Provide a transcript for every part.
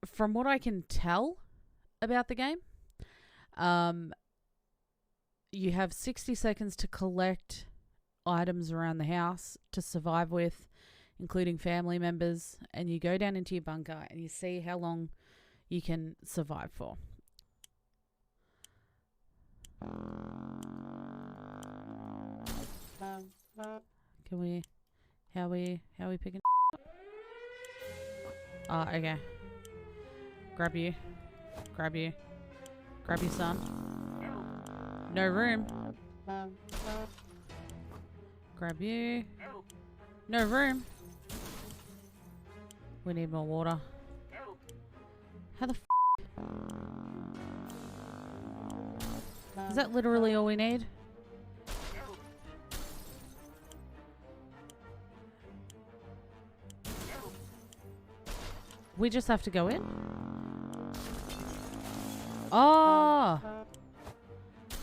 from what I can tell about the game, you have 60 seconds to collect items around the house to survive with, including family members, and you go down into your bunker and you see how long you can survive for. Can we... How we picking? Oh, okay. Grab you. Grab you. Grab your son. No room. Grab you. No room. We need more water. How the f***? Is that literally all we need? We just have to go in? Oh!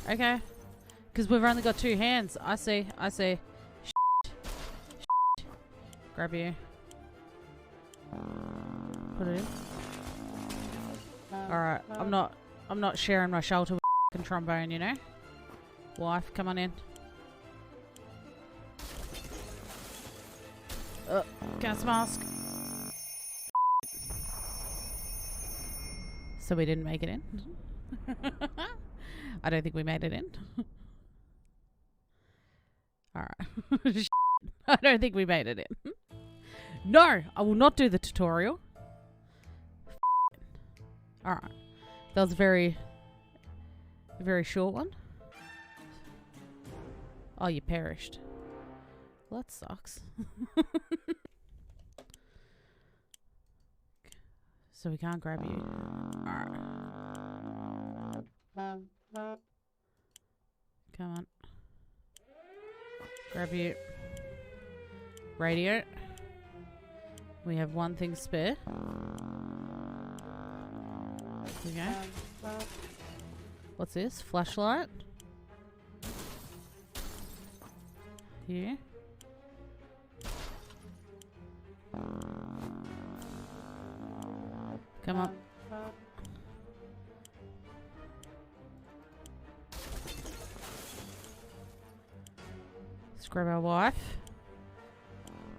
Okay. Because we've only got 2 hands. I see. I see. Grab you. Put it in. Alright. I'm not sharing my shelter with a trombone, you know? Wife, come on in. Gas mask. So we didn't make it in. I don't think we made it in. Alright. I don't think we made it in. No! I will not do the tutorial. Alright. That was a very short one. Oh, you perished. Well, that sucks. So we can't grab you. Alright. Come on. Grab you. Radio. We have 1 thing spare. Okay. What's this? Flashlight. Here. Come on. Let's grab our wife.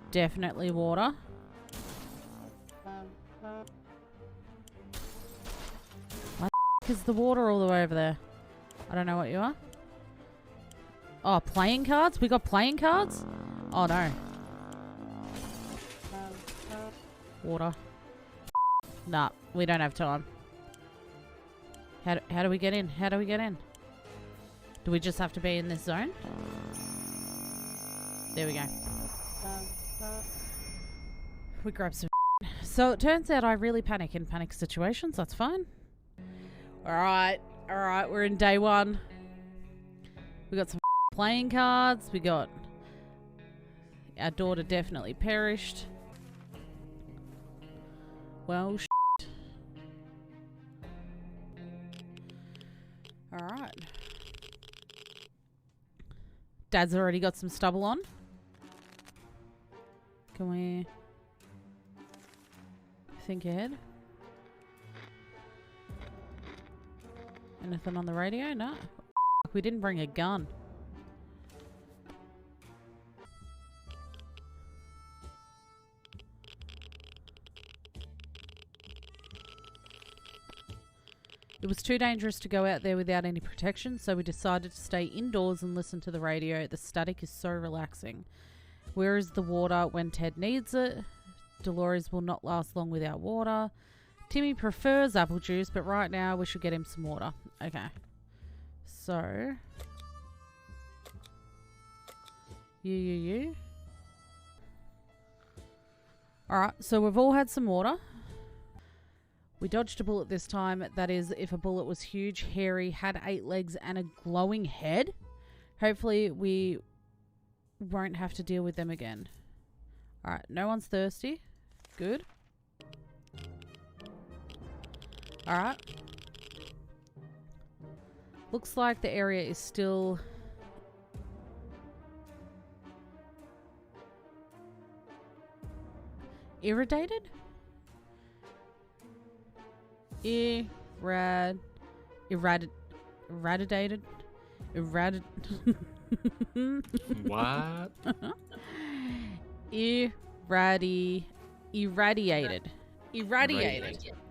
Definitely water. Why the is the water all the way over there? I don't know what you are. Oh, playing cards? We got playing cards? Oh no. Water. Nah, we don't have time. How do we get in? How do we get in? Do we just have to be in this zone? There we go. We grab some. So it turns out I really panic in panic situations. That's fine. Alright. Alright, we're in day 1. We got some playing cards. We got... Our daughter definitely perished. Well, alright. Dad's already got some stubble on. Can we think ahead? Anything on the radio? No. We didn't bring a gun. It was too dangerous to go out there without any protection, so we decided to stay indoors and listen to the radio. The static is so relaxing. Where is the water when Ted needs it? Dolores will not last long without water. Timmy prefers apple juice, but right now we should get him some water. Okay. So. You. Alright, so we've all had some water. We dodged a bullet this time. That is, if a bullet was huge, hairy, had 8 legs, and a glowing head. Hopefully we won't have to deal with them again. Alright, no one's thirsty. Good. Alright. Looks like the area is still... irritated? Eradicated. What? Irradiated.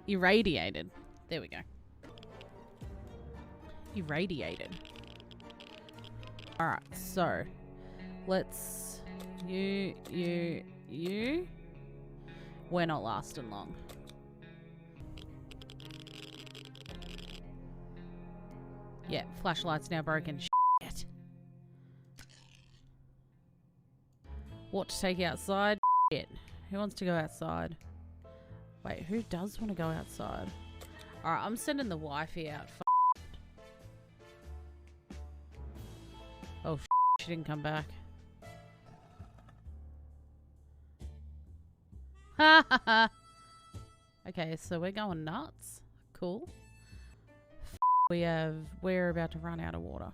Irradiated. There we go. Irradiated. Alright, so let's you. We're not lasting long. Yeah, flashlight's now broken. Shit. What to take outside? Shit. Who wants to go outside? Wait, who does want to go outside? Alright, I'm sending the wifey out. Oh, she didn't come back. Ha ha ha. Okay, so we're going nuts. Cool. We're about to run out of water.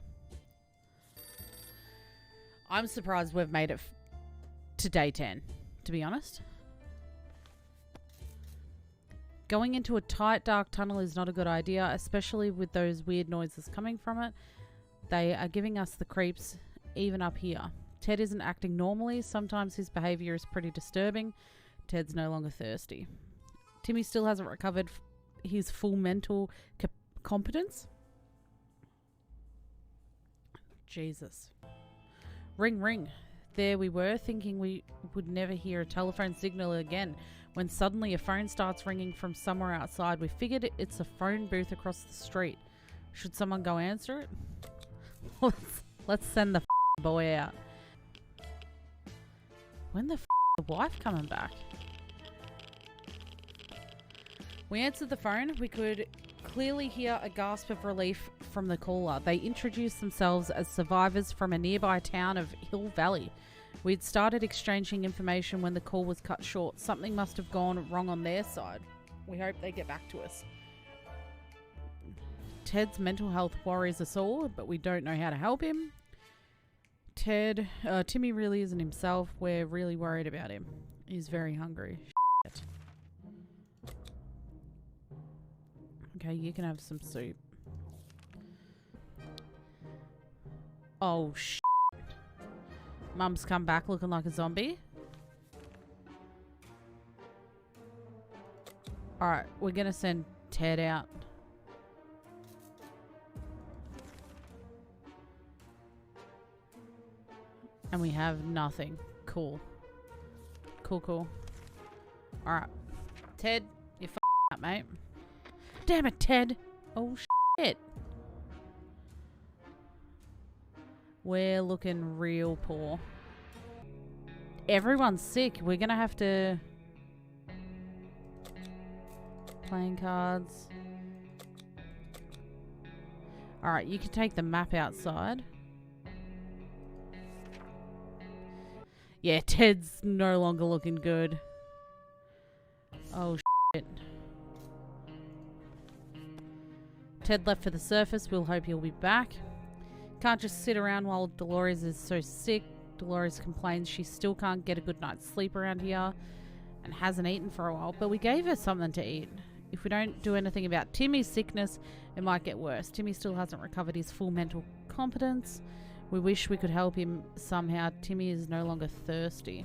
I'm surprised we've made it to day 10, to be honest. Going into a tight, dark tunnel is not a good idea, especially with those weird noises coming from it. They are giving us the creeps, even up here. Ted isn't acting normally. Sometimes his behavior is pretty disturbing. Ted's no longer thirsty. Timmy still hasn't recovered his full mental competence. Jesus. Ring, ring. There we were, thinking we would never hear a telephone signal again, when suddenly a phone starts ringing from somewhere outside. We figured it's a phone booth across the street. Should someone go answer it? Let's send the boy out. When the wife coming back? We answered the phone. We could clearly hear a gasp of relief from the caller. They introduced themselves as survivors from a nearby town of Hill Valley. We'd started exchanging information when the call was cut short. Something must have gone wrong on their side. We hope they get back to us. Ted's mental health worries us all, but we don't know how to help him. Timmy really isn't himself. We're really worried about him. He's very hungry. Shit. Okay, you can have some soup. Oh, shit. Mum's come back looking like a zombie. Alright, we're gonna send Ted out. And we have nothing. Cool. Cool. Alright. Ted, you're f***ing up, mate. Damn it, Ted. Oh, shit. We're looking real poor. Everyone's sick. We're going to have to... Playing cards. Alright, you can take the map outside. Yeah, Ted's no longer looking good. Oh, shit. Ted left for the surface. We'll hope he'll be back. Can't just sit around while Dolores is so sick. Dolores complains she still can't get a good night's sleep around here and hasn't eaten for a while, but we gave her something to eat. If we don't do anything about Timmy's sickness, it might get worse. Timmy still hasn't recovered his full mental competence. We wish we could help him somehow. Timmy is no longer thirsty.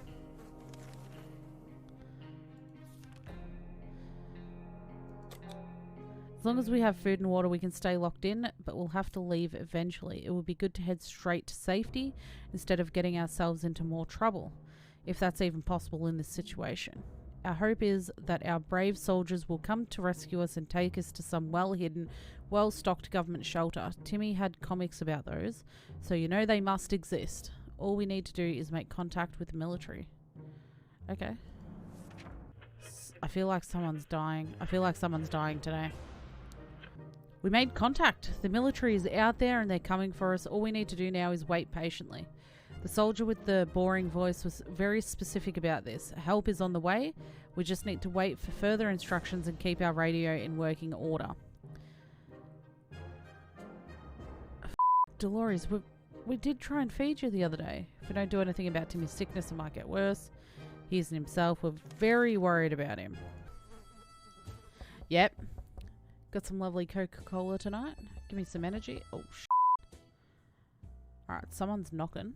As long as we have food and water, we can stay locked in, but we'll have to leave eventually. It would be good to head straight to safety instead of getting ourselves into more trouble, if that's even possible in this situation. Our hope is that our brave soldiers will come to rescue us and take us to some well-hidden, well-stocked government shelter. Timmy had comics about those, so you know they must exist. All we need to do is make contact with the military. Okay. I feel like someone's dying. I feel like someone's dying today. We made contact. The military is out there and they're coming for us. All we need to do now is wait patiently. The soldier with the boring voice was very specific about this. Help is on the way. We just need to wait for further instructions and keep our radio in working order. Dolores, we did try and feed you the other day. If we don't do anything about Timmy's sickness, it might get worse. He isn't himself. We're very worried about him. Yep. Got some lovely Coca-Cola tonight. Give me some energy. Oh, Alright, someone's knocking.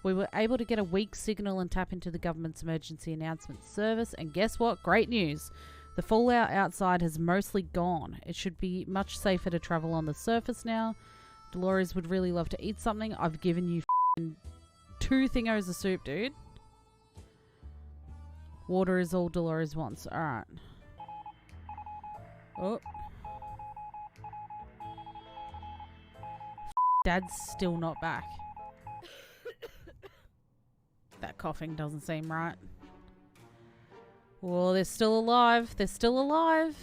We were able to get a weak signal and tap into the government's emergency announcement service. And guess what? Great news. The fallout outside has mostly gone. It should be much safer to travel on the surface now. Dolores would really love to eat something. I've given you 2 thingos of soup, dude. Water is all Dolores wants. Alright. Oh. Dad's still not back. That coughing doesn't seem right. Oh, they're still alive. They're still alive.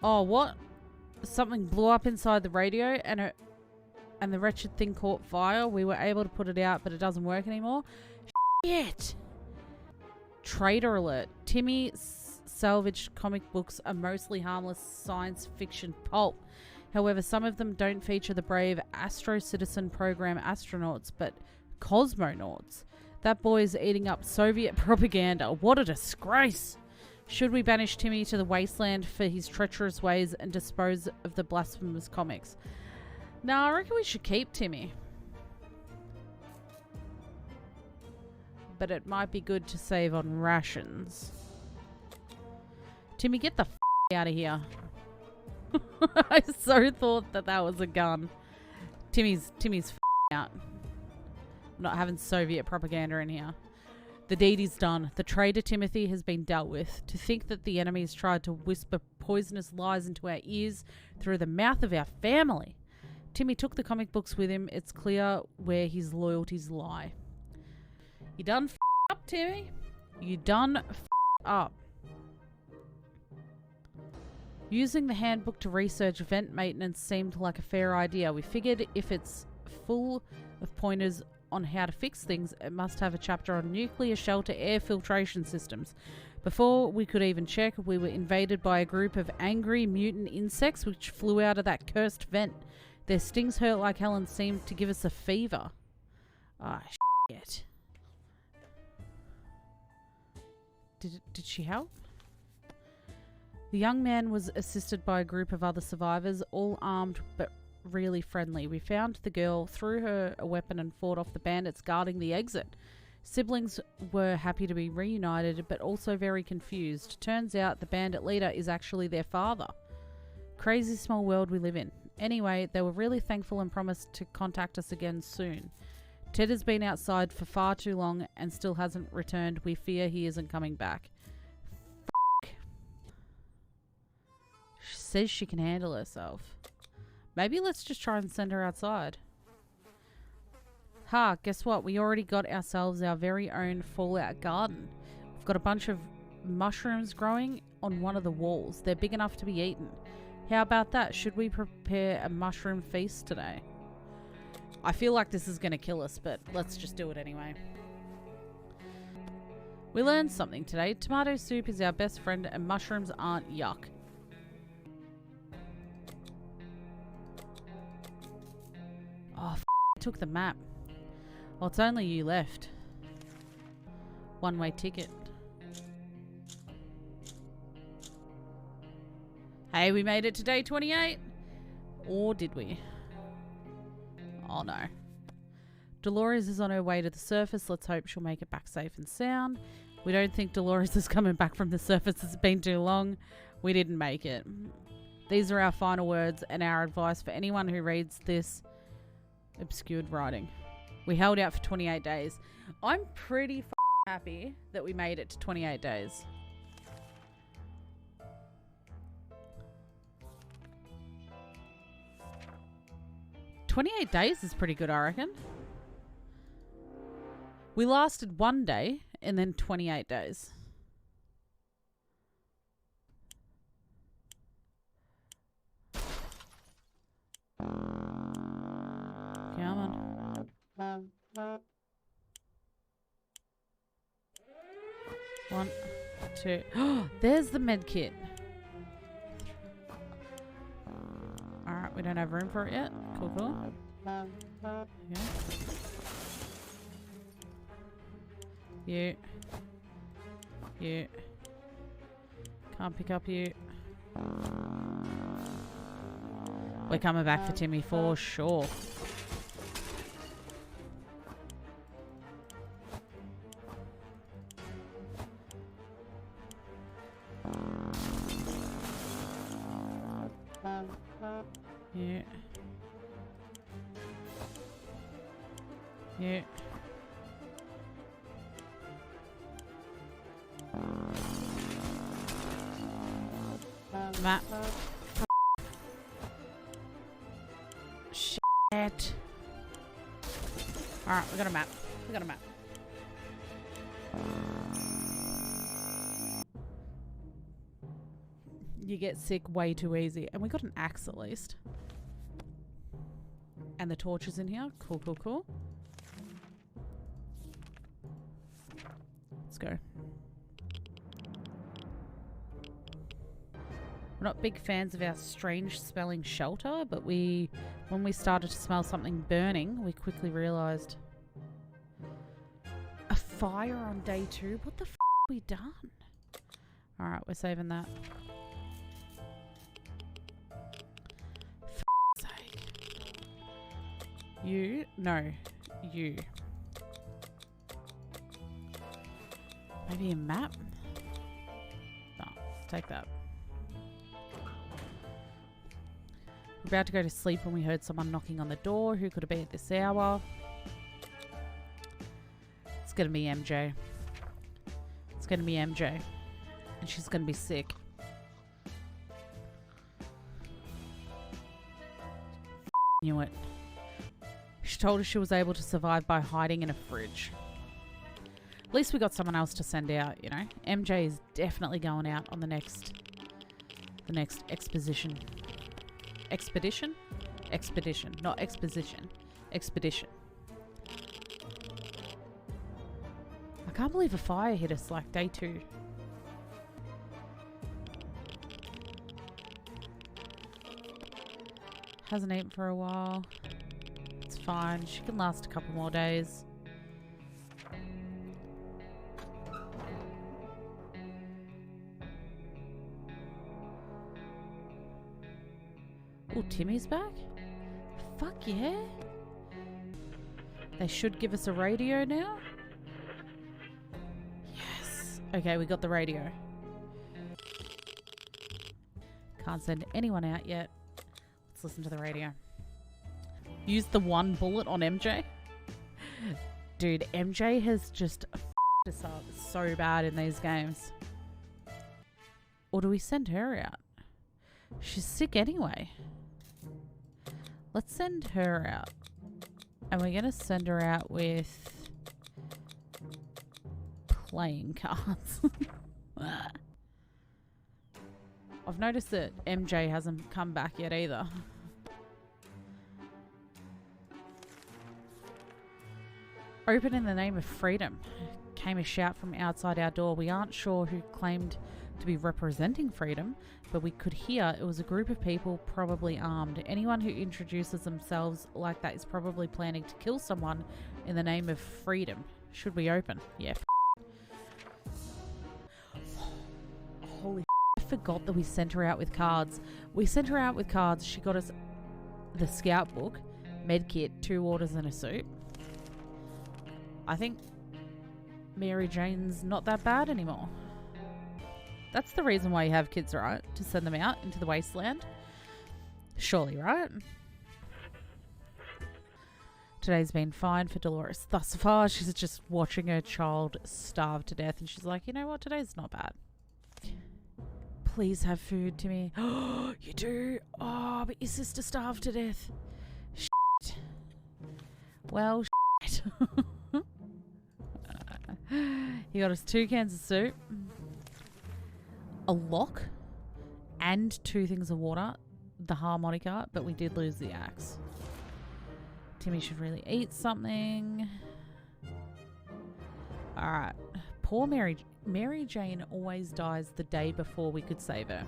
Oh, what? Something blew up inside the radio and the wretched thing caught fire. We were able to put it out, but it doesn't work anymore. Shit. Trader alert. Timmy salvaged comic books are mostly harmless science fiction pulp. However, some of them don't feature the brave Astro Citizen program astronauts, but cosmonauts. That boy is eating up Soviet propaganda. What a disgrace! Should we banish Timmy to the wasteland for his treacherous ways and dispose of the blasphemous comics? No, I reckon we should keep Timmy. But it might be good to save on rations. Timmy, get the out of here. I so thought that was a gun. Timmy's out. I'm not having Soviet propaganda in here. The deed is done. The traitor Timothy has been dealt with. To think that the enemies tried to whisper poisonous lies into our ears through the mouth of our family. Timmy took the comic books with him. It's clear where his loyalties lie. You done up, Timmy? You done up. Using the handbook to research vent maintenance seemed like a fair idea. We figured if it's full of pointers on how to fix things, it must have a chapter on nuclear shelter air filtration systems. Before we could even check, we were invaded by a group of angry mutant insects which flew out of that cursed vent. Their stings hurt like hell and seemed to give us a fever. Ah, shit. Did she help? The young man was assisted by a group of other survivors, all armed but really friendly. We found the girl, threw her a weapon and fought off the bandits guarding the exit. Siblings were happy to be reunited but also very confused. Turns out the bandit leader is actually their father. Crazy small world we live in. Anyway, they were really thankful and promised to contact us again soon. Ted has been outside for far too long and still hasn't returned. We fear he isn't coming back. She says she can handle herself. Maybe let's just try and send her outside. Ha, guess what? We already got ourselves our very own Fallout garden. We've got a bunch of mushrooms growing on one of the walls. They're big enough to be eaten. How about that? Should we prepare a mushroom feast today? I feel like this is going to kill us, but let's just do it anyway. We learned something today. Tomato soup is our best friend and mushrooms aren't yuck. Oh, I took the map. Well, it's only you left. One-way ticket. Hey, we made it to day 28. Or did we? Oh no. Dolores is on her way to the surface. Let's hope she'll make it back safe and sound. We don't think Dolores is coming back from the surface. It's been too long. We didn't make it. These are our final words and our advice for anyone who reads this obscured writing. We held out for 28 days. I'm pretty happy that we made it to 28 days. $28 days is pretty good, I reckon. We lasted 1 day and then 28 days. Come on. 1, 2. There's the med kit. Alright, we don't have room for it yet. Cool, cool. Okay. You. Can't pick up you. We're coming back for Timmy for sure. Yeah. Yeah. Map. Shit. Alright, we got a map. We got a map. You get sick way too easy. And we got an axe at least. And the torch is in here. Cool, cool, cool. Let's go. We're not big fans of our strange smelling shelter, but when we started to smell something burning, we quickly realised. A fire on day 2? What the f*** have we done? Alright, we're saving that. For sake. You? No. You. Maybe a map? No, take that. We're about to go to sleep when we heard someone knocking on the door. Who could it be at this hour? It's going to be MJ. It's going to be MJ. And she's going to be sick. Knew it. She told us she was able to survive by hiding in a fridge. At least we got someone else to send out, you know. MJ is definitely going out on the next exposition. Expedition? Expedition, not exposition. Expedition. I can't believe a fire hit us like day 2. Hasn't eaten for a while. It's fine. She can last a couple more days. Oh, Timmy's back? Fuck yeah. They should give us a radio now. Yes. Okay, we got the radio. Can't send anyone out yet. Let's listen to the radio. Use the 1 bullet on MJ. Dude, MJ has just f***ed us up so bad in these games. Or do we send her out? She's sick anyway. Let's send her out. And we're going to send her out with playing cards. I've noticed that MJ hasn't come back yet either. Open in the name of freedom. Came a shout from outside our door. We aren't sure who claimed to be representing freedom, but we could hear it was a group of people probably armed. Anyone who introduces themselves like that is probably planning to kill someone in the name of freedom. Should we open? Yeah. Holy I forgot that we sent her out with cards. We sent her out with cards. She got us the scout book, medkit, 2 waters and a soup. I think Mary Jane's not that bad anymore. That's the reason why you have kids, right? To send them out into the wasteland. Surely, right? Today's been fine for Dolores. Thus far, she's just watching her child starve to death. And she's like, you know what? Today's not bad. Please have food to me. Oh, you do? Oh, but your sister starved to death. Shit. Well, shit. He got us 2 cans of soup, a lock, and 2 things of water, the harmonica, but we did lose the axe. Timmy should really eat something. Alright. Poor Mary Jane always dies the day before we could save her.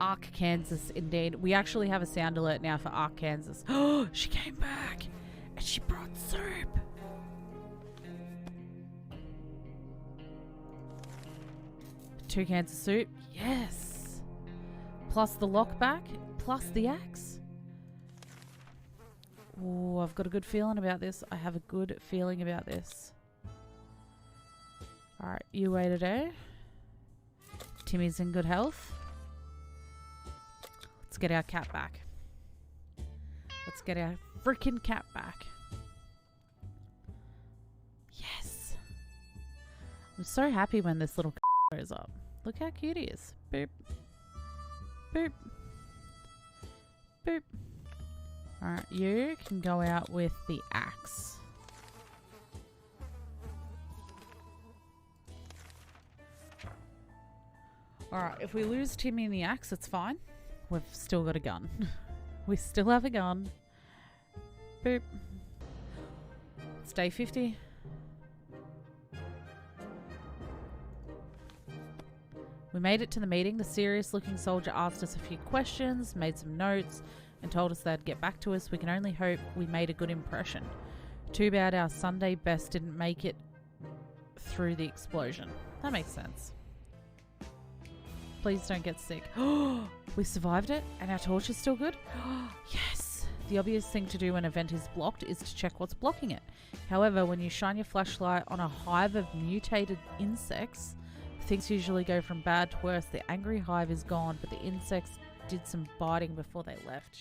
Ark, Kansas, indeed. We actually have a sound alert now for Ark, Kansas. Oh, she came back and she brought soup. 2 cans of soup. Yes. Plus the lockback. Plus the axe. Oh, I've got a good feeling about this. I have a good feeling about this. Alright, you wait a day. Timmy's in good health. Let's get our cat back. Let's get our freaking cat back. Yes. I'm so happy when this little goes up. Look how cute he is. Boop. Boop. Boop. Alright, you can go out with the axe. Alright, if we lose Timmy and the axe, it's fine. We've still got a gun. We still have a gun. Boop. It's day 50. We made it to the meeting. The serious looking soldier asked us a few questions, made some notes, and told us they'd get back to us. We can only hope we made a good impression. Too bad our Sunday best didn't make it through the explosion. That makes sense. Please don't get sick. We survived it and our torch is still good? Yes! The obvious thing to do when an event is blocked is to check what's blocking it. However, when you shine your flashlight on a hive of mutated insects, things usually go from bad to worse. The angry hive is gone, but the insects did some biting before they left.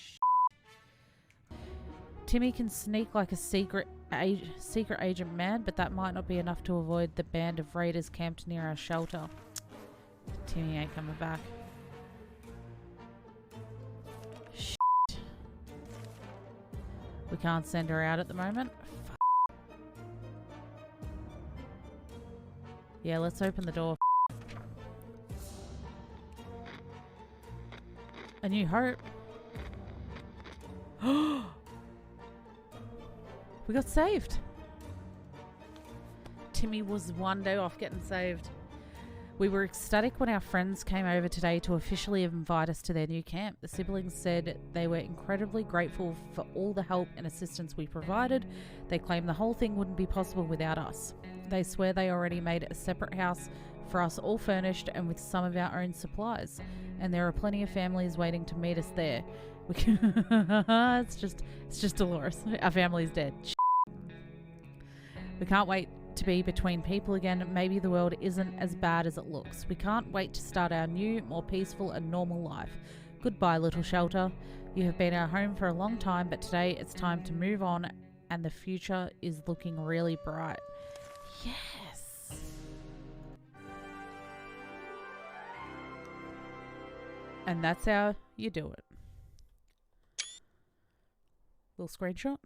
Timmy can sneak like a secret agent man, but that might not be enough to avoid the band of raiders camped near our shelter. Timmy ain't coming back. Shit. We can't send her out at the moment. Fuck. Yeah, let's open the door. A New Hope. We got saved. Timmy was one day off getting saved. We were ecstatic when our friends came over today to officially invite us to their new camp. The siblings said they were incredibly grateful for all the help and assistance we provided. They claim the whole thing wouldn't be possible without us. They swear they already made a separate house for us, all furnished and with some of our own supplies. And there are plenty of families waiting to meet us there. It's just Dolores. Our family's dead. We can't wait to be between people again. Maybe the world isn't as bad as it looks. We can't wait to start our new, more peaceful and normal life. Goodbye, little shelter. You have been our home for a long time, but today it's time to move on and the future is looking really bright. Yes. And that's how you do it. Little screenshot.